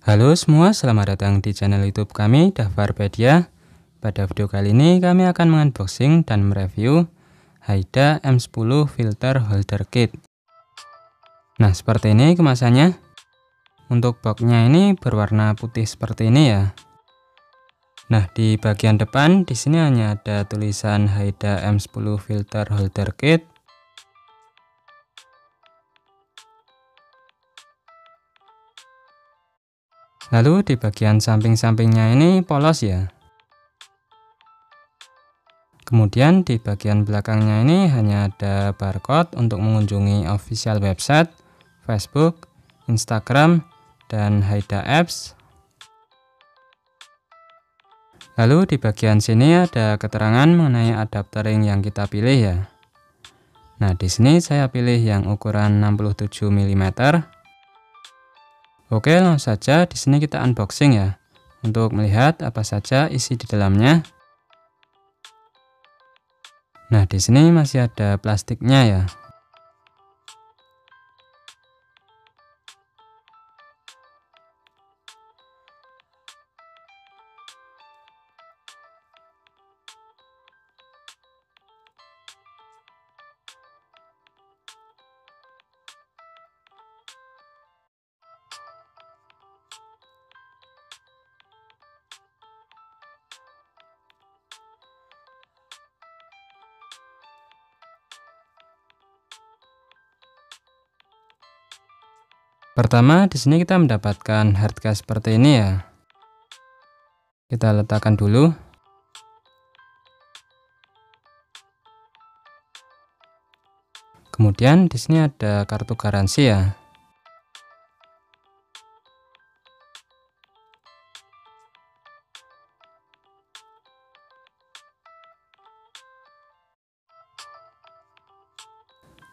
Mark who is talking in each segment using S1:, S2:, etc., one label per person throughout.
S1: Halo semua, selamat datang di channel YouTube kami, Dafarpedia. Pada video kali ini kami akan mengunboxing dan mereview Haida M10 Filter Holder Kit. Nah, seperti ini kemasannya. Untuk boxnya ini berwarna putih seperti ini ya. Nah, di bagian depan di sini hanya ada tulisan Haida M10 Filter Holder Kit. Lalu di bagian samping-sampingnya ini polos ya. Kemudian di bagian belakangnya ini hanya ada barcode untuk mengunjungi official website, Facebook, Instagram, dan Haida Apps. Lalu di bagian sini ada keterangan mengenai adapter yang kita pilih ya. Nah, di sini saya pilih yang ukuran 67 mm. Oke, langsung saja di sini kita unboxing ya, untuk melihat apa saja isi di dalamnya. Nah, di sini masih ada plastiknya ya. Pertama, di sini kita mendapatkan hardcase seperti ini ya. Kita letakkan dulu. Kemudian di sini ada kartu garansi ya.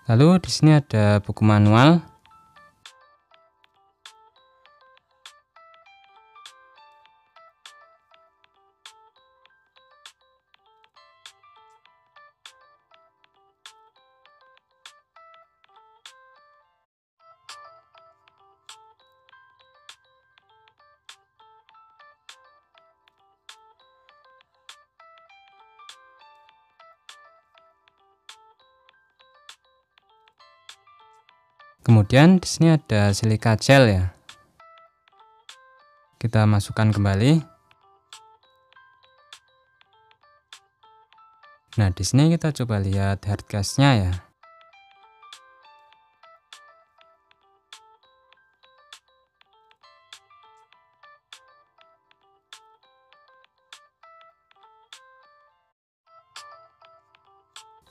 S1: Lalu di sini ada buku manual. Kemudian di sini ada silika gel ya. Kita masukkan kembali. Nah, di sini kita coba lihat hardcase-nya ya.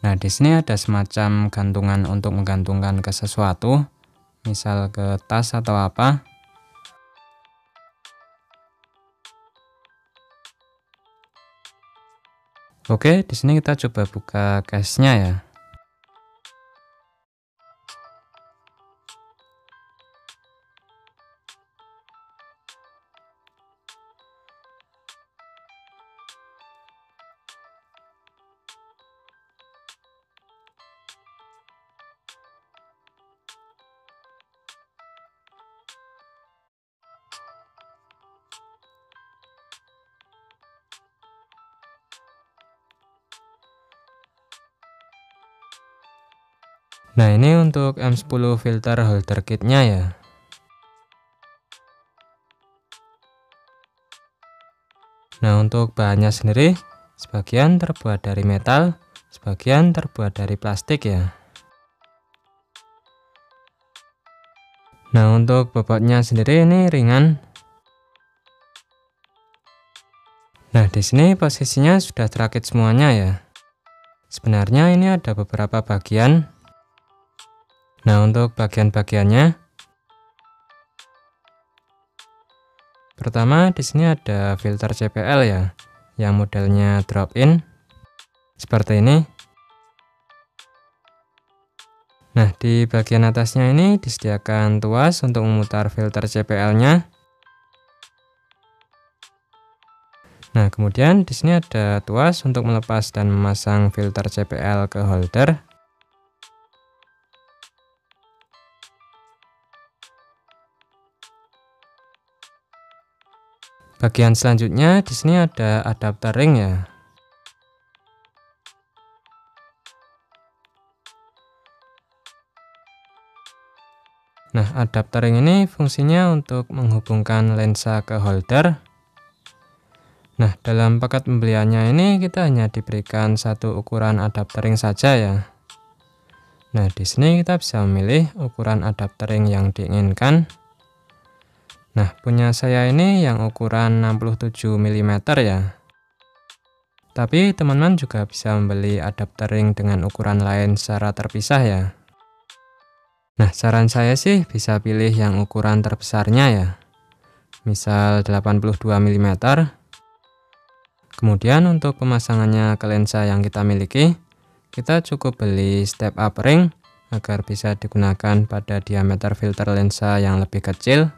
S1: Nah, di sini ada semacam gantungan untuk menggantungkan ke sesuatu, misal ke tas atau apa. Oke, di sini kita coba buka case-nya ya. Nah, ini untuk M10 filter holder kitnya ya. Nah, untuk bahannya sendiri, sebagian terbuat dari metal, sebagian terbuat dari plastik ya. Nah, untuk bobotnya sendiri ini ringan. Nah, di sini posisinya sudah terakit semuanya ya. Sebenarnya ini ada beberapa bagian. Nah, untuk bagian-bagiannya, pertama di sini ada filter CPL ya, yang modelnya drop-in seperti ini. Nah, di bagian atasnya ini disediakan tuas untuk memutar filter CPL-nya. Nah, kemudian di sini ada tuas untuk melepas dan memasang filter CPL ke holder. Bagian selanjutnya di sini ada adapter ring ya. Nah, adapter ring ini fungsinya untuk menghubungkan lensa ke holder. Nah, dalam paket pembeliannya ini kita hanya diberikan satu ukuran adapter ring saja ya. Nah, di sini kita bisa memilih ukuran adapter ring yang diinginkan. Nah, punya saya ini yang ukuran 67 mm ya. Tapi teman-teman juga bisa membeli adapter ring dengan ukuran lain secara terpisah ya. Nah, saran saya sih bisa pilih yang ukuran terbesarnya ya. Misal 82 mm. Kemudian untuk pemasangannya ke lensa yang kita miliki, kita cukup beli step up ring agar bisa digunakan pada diameter filter lensa yang lebih kecil.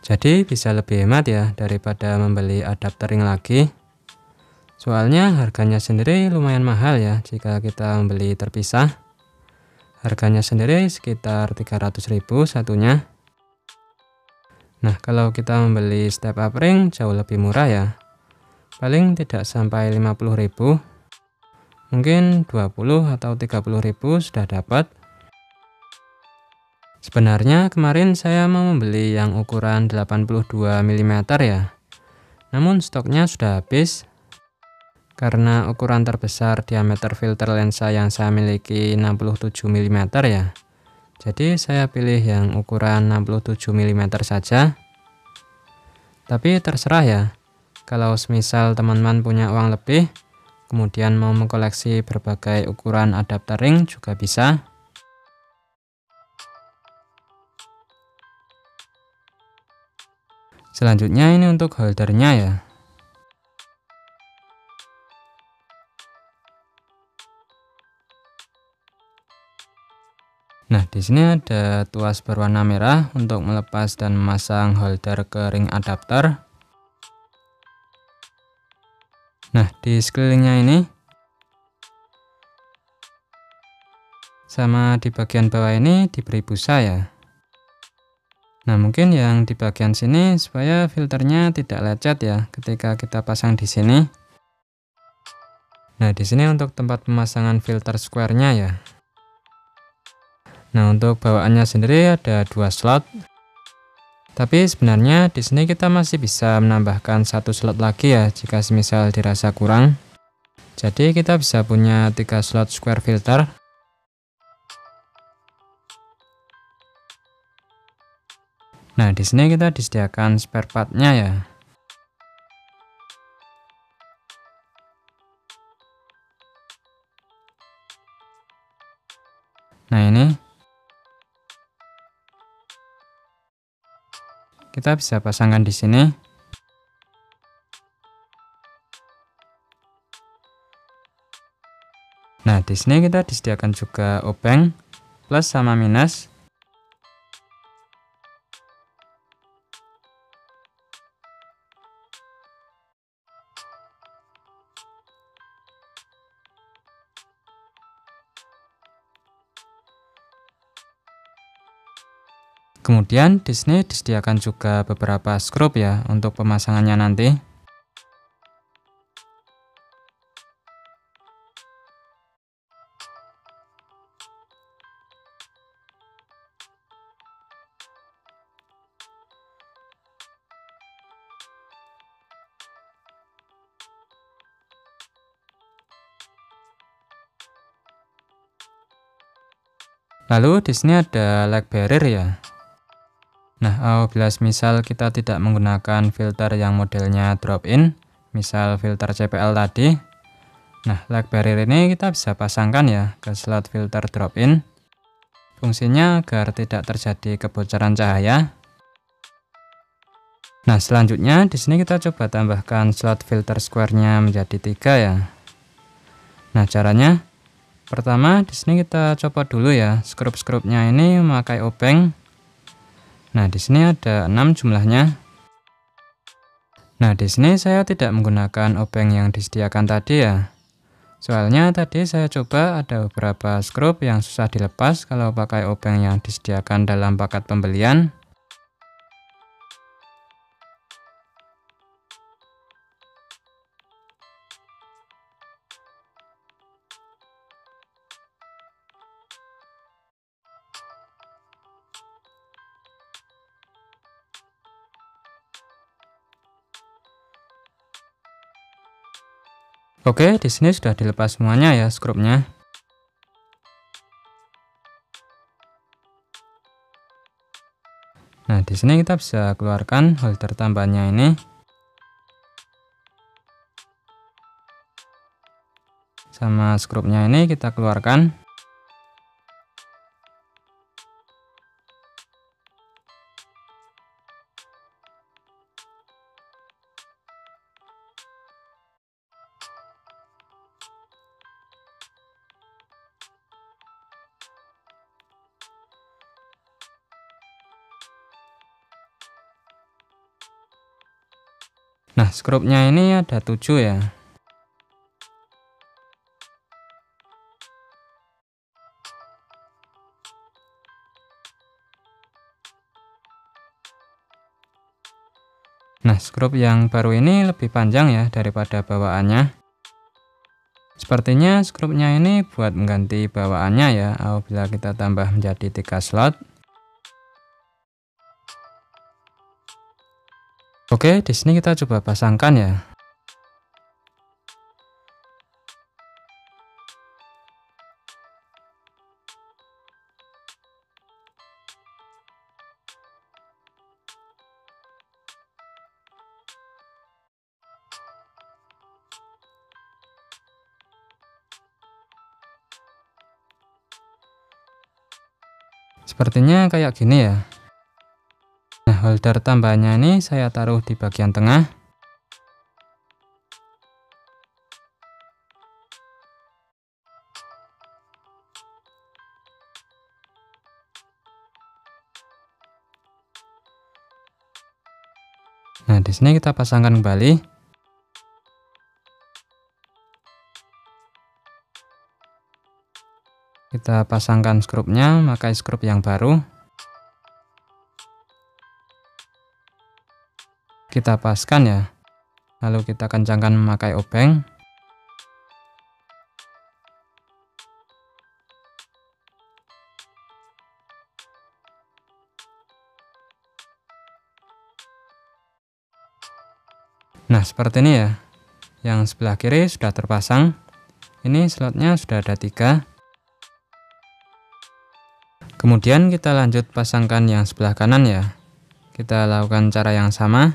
S1: Jadi bisa lebih hemat ya daripada membeli adapter ring lagi. Soalnya harganya sendiri lumayan mahal ya jika kita membeli terpisah. Harganya sendiri sekitar 300.000 satunya. Nah, kalau kita membeli step up ring jauh lebih murah ya. Paling tidak sampai 50.000. Mungkin 20 atau 30.000 sudah dapat. Sebenarnya kemarin saya mau membeli yang ukuran 82 mm ya. Namun stoknya sudah habis. Karena ukuran terbesar diameter filter lensa yang saya miliki 67 mm ya. Jadi saya pilih yang ukuran 67 mm saja. Tapi terserah ya. Kalau semisal teman-teman punya uang lebih, kemudian mau mengkoleksi berbagai ukuran adapter ring juga bisa. Selanjutnya ini untuk holdernya ya. Nah, di sini ada tuas berwarna merah untuk melepas dan memasang holder ke ring adapter. Nah, di sekelilingnya ini sama di bagian bawah ini diberi busa ya. Nah, mungkin yang di bagian sini supaya filternya tidak lecet ya ketika kita pasang di sini. Nah, di sini untuk tempat pemasangan filter square-nya ya. Nah, untuk bawaannya sendiri ada 2 slot. Tapi sebenarnya di sini kita masih bisa menambahkan 1 slot lagi ya jika semisal dirasa kurang. Jadi kita bisa punya 3 slot square filter. Nah, di sini kita disediakan spare part-nya ya. Nah, ini kita bisa pasangkan di sini. Nah, di sini kita disediakan juga obeng plus sama minus. Kemudian di sini disediakan juga beberapa skrup ya untuk pemasangannya nanti. Lalu di sini ada leg barrier ya. Nah, apabila misal kita tidak menggunakan filter yang modelnya drop-in, misal filter CPL tadi, nah leg barrier ini kita bisa pasangkan ya ke slot filter drop-in. Fungsinya agar tidak terjadi kebocoran cahaya. Nah, selanjutnya di sini kita coba tambahkan slot filter square-nya menjadi 3 ya. Nah, caranya pertama di sini kita copot dulu ya skrup-skrupnya ini memakai obeng. Nah, di sini ada 6 jumlahnya. Nah, di sini saya tidak menggunakan obeng yang disediakan tadi ya. Soalnya tadi saya coba ada beberapa skrup yang susah dilepas kalau pakai obeng yang disediakan dalam paket pembelian. Oke, di sini sudah dilepas semuanya ya skrupnya. Nah, di sini kita bisa keluarkan holder tambahannya ini. Sama skrupnya ini kita keluarkan. Nah, skrupnya ini ada 7 ya. Nah, skrup yang baru ini lebih panjang ya daripada bawaannya. Sepertinya skrupnya ini buat mengganti bawaannya ya, apabila kita tambah menjadi 3 slot. Oke, di sini kita coba pasangkan ya. Sepertinya kayak gini ya. Nah, holder tambahannya ini saya taruh di bagian tengah. Nah, di sini kita pasangkan kembali. Kita pasangkan skrupnya, memakai skrup yang baru. Kita paskan ya. Lalu kita kencangkan memakai obeng. Nah, seperti ini ya. Yang sebelah kiri sudah terpasang. Ini slotnya sudah ada 3. Kemudian kita lanjut pasangkan yang sebelah kanan ya. Kita lakukan cara yang sama.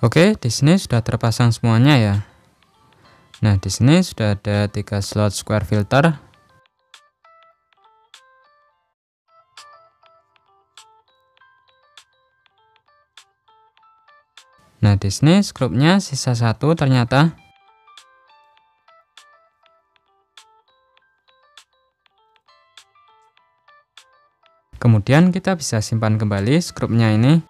S1: Oke, di sini sudah terpasang semuanya ya. Nah, di sini sudah ada 3 slot square filter. Nah, di sini skrupnya sisa 1 ternyata. Kemudian kita bisa simpan kembali skrupnya ini.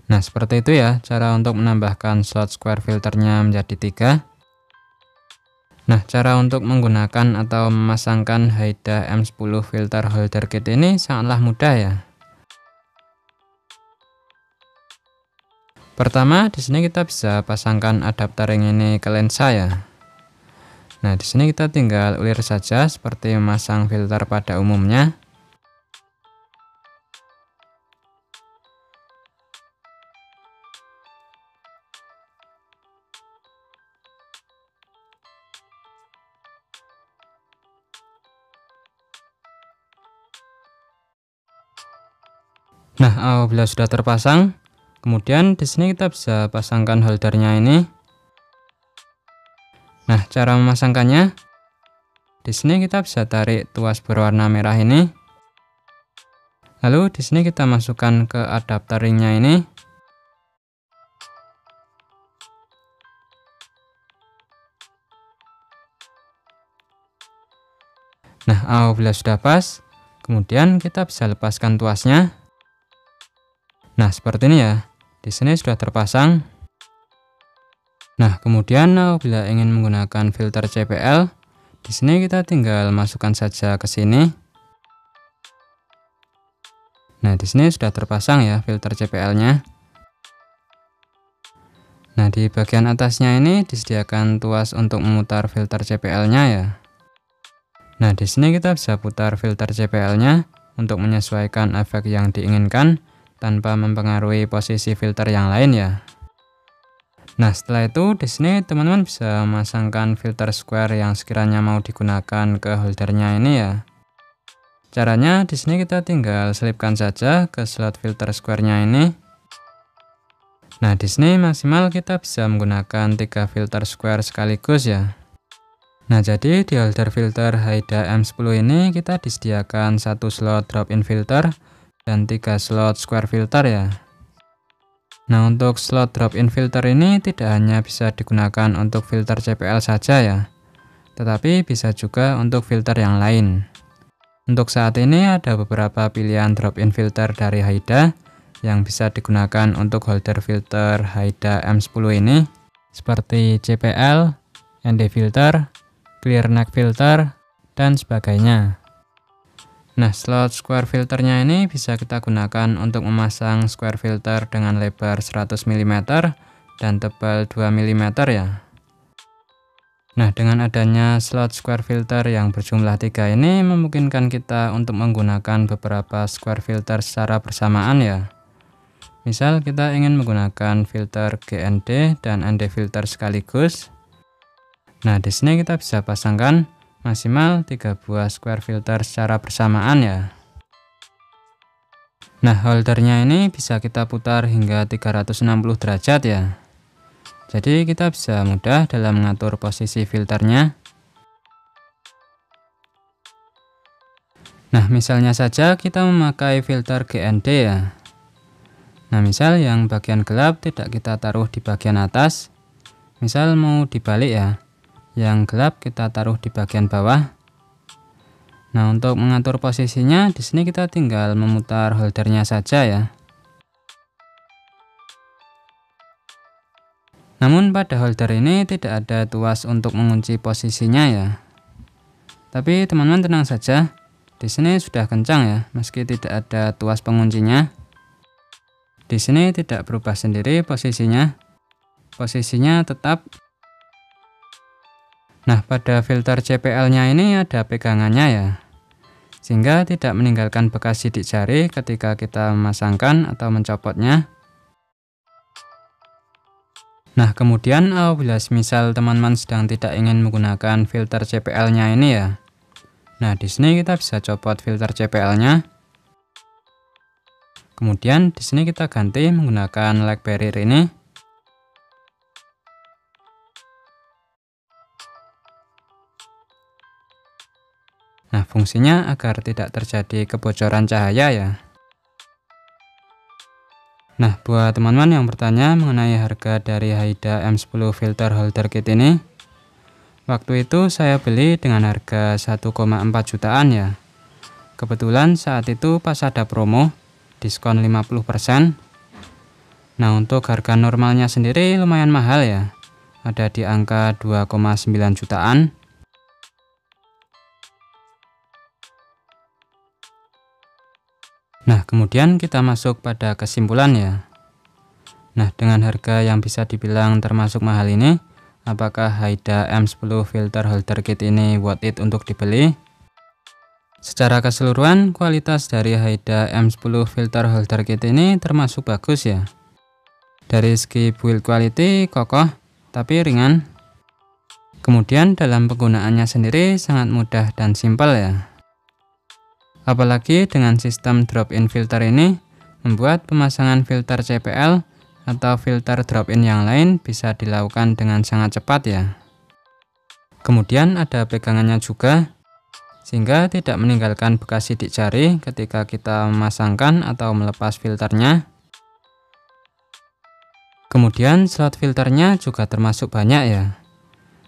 S1: Nah, seperti itu ya cara untuk menambahkan slot square filternya menjadi 3. Nah, cara untuk menggunakan atau memasangkan Haida M10 filter holder kit ini sangatlah mudah ya. Pertama, di sini kita bisa pasangkan adapter ring ini ke lensa ya. Nah, di sini kita tinggal ulir saja seperti memasang filter pada umumnya. Nah, apabila sudah terpasang, kemudian di sini kita bisa pasangkan holdernya ini. Nah, cara memasangkannya, di sini kita bisa tarik tuas berwarna merah ini. Lalu di sini kita masukkan ke adapter ringnya ini. Nah, apabila sudah pas, kemudian kita bisa lepaskan tuasnya. Nah, seperti ini ya. Di sini sudah terpasang. Nah, kemudian apabila ingin menggunakan filter CPL, di sini kita tinggal masukkan saja ke sini. Nah, di sini sudah terpasang ya filter CPL-nya. Nah, di bagian atasnya ini disediakan tuas untuk memutar filter CPL-nya ya. Nah, di sini kita bisa putar filter CPL-nya untuk menyesuaikan efek yang diinginkan tanpa mempengaruhi posisi filter yang lain ya. Nah, setelah itu di sini teman-teman bisa memasangkan filter square yang sekiranya mau digunakan ke holdernya ini ya. Caranya di sini kita tinggal selipkan saja ke slot filter square-nya ini. Nah, di sini maksimal kita bisa menggunakan 3 filter square sekaligus ya. Nah, jadi di holder filter Haida M10 ini kita disediakan 1 slot drop-in filter dan 3 slot square filter ya. Nah, untuk slot drop-in filter ini tidak hanya bisa digunakan untuk filter CPL saja ya, tetapi bisa juga untuk filter yang lain. Untuk saat ini ada beberapa pilihan drop-in filter dari Haida yang bisa digunakan untuk holder filter Haida M10 ini, seperti CPL, ND filter, clear neck filter, dan sebagainya. Nah, slot square filternya ini bisa kita gunakan untuk memasang square filter dengan lebar 100 mm dan tebal 2 mm ya. Nah, dengan adanya slot square filter yang berjumlah 3 ini memungkinkan kita untuk menggunakan beberapa square filter secara bersamaan ya. Misal kita ingin menggunakan filter GND dan ND filter sekaligus. Nah, di sini kita bisa pasangkan maksimal 3 buah square filter secara bersamaan ya. Nah, holdernya ini bisa kita putar hingga 360 derajat ya. Jadi kita bisa mudah dalam mengatur posisi filternya. Nah, misalnya saja kita memakai filter GND ya. Nah, misal yang bagian gelap tidak kita taruh di bagian atas. Misal mau dibalik ya. Yang gelap kita taruh di bagian bawah. Nah, untuk mengatur posisinya di sini kita tinggal memutar holdernya saja ya. Namun pada holder ini tidak ada tuas untuk mengunci posisinya ya. Tapi teman-teman tenang saja, di sini sudah kencang ya, meski tidak ada tuas penguncinya. Di sini tidak berubah sendiri posisinya. Posisinya tetap. Nah, pada filter CPL-nya ini ada pegangannya ya, sehingga tidak meninggalkan bekas sidik jari ketika kita memasangkan atau mencopotnya. Nah, kemudian apabila misal teman-teman sedang tidak ingin menggunakan filter CPL-nya ini ya. Nah, di sini kita bisa copot filter CPL-nya. Kemudian di sini kita ganti menggunakan leg barrier ini. Nah, fungsinya agar tidak terjadi kebocoran cahaya ya. Nah, buat teman-teman yang bertanya mengenai harga dari Haida M10 filter holder kit ini, waktu itu saya beli dengan harga 1,4 jutaan ya. Kebetulan saat itu pas ada promo, diskon 50%. Nah, untuk harga normalnya sendiri lumayan mahal ya. Ada di angka 2,9 jutaan. Nah, kemudian kita masuk pada kesimpulan ya. Nah, dengan harga yang bisa dibilang termasuk mahal ini, apakah Haida M10 filter holder kit ini worth it untuk dibeli? Secara keseluruhan, kualitas dari Haida M10 filter holder kit ini termasuk bagus ya. Dari segi build quality kokoh tapi ringan. Kemudian dalam penggunaannya sendiri sangat mudah dan simpel ya. Apalagi dengan sistem drop-in filter ini, membuat pemasangan filter CPL atau filter drop-in yang lain bisa dilakukan dengan sangat cepat ya. Kemudian ada pegangannya juga, sehingga tidak meninggalkan bekas sidik jari ketika kita memasangkan atau melepas filternya. Kemudian slot filternya juga termasuk banyak ya.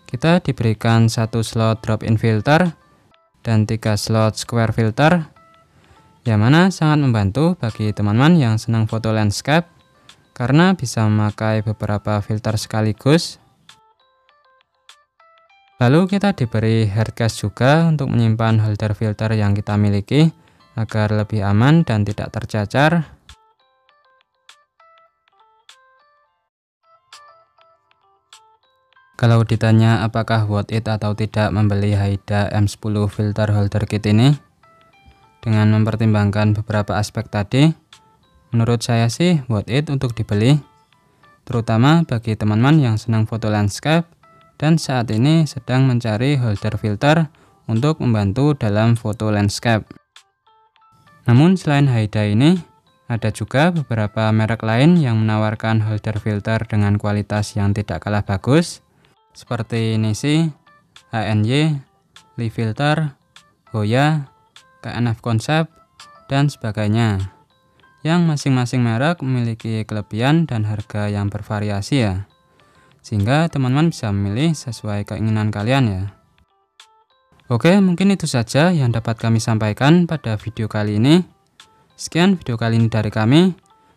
S1: Kita diberikan 1 slot drop-in filter dan 3 slot square filter, yang mana sangat membantu bagi teman-teman yang senang foto landscape karena bisa memakai beberapa filter sekaligus. Lalu kita diberi hardcase juga untuk menyimpan holder filter yang kita miliki agar lebih aman dan tidak tercacar. Kalau ditanya apakah worth it atau tidak membeli Haida M10 filter holder kit ini, dengan mempertimbangkan beberapa aspek tadi, menurut saya sih worth it untuk dibeli, terutama bagi teman-teman yang senang foto landscape dan saat ini sedang mencari holder filter untuk membantu dalam foto landscape. Namun selain Haida ini, ada juga beberapa merek lain yang menawarkan holder filter dengan kualitas yang tidak kalah bagus, seperti Nisi, HNY, Lee Filter, Hoya, KNF Concept, dan sebagainya, yang masing-masing merek memiliki kelebihan dan harga yang bervariasi ya, sehingga teman-teman bisa memilih sesuai keinginan kalian ya. Oke, mungkin itu saja yang dapat kami sampaikan pada video kali ini. Sekian video kali ini dari kami,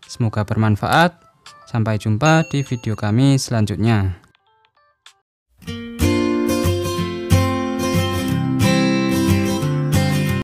S1: semoga bermanfaat. Sampai jumpa di video kami selanjutnya.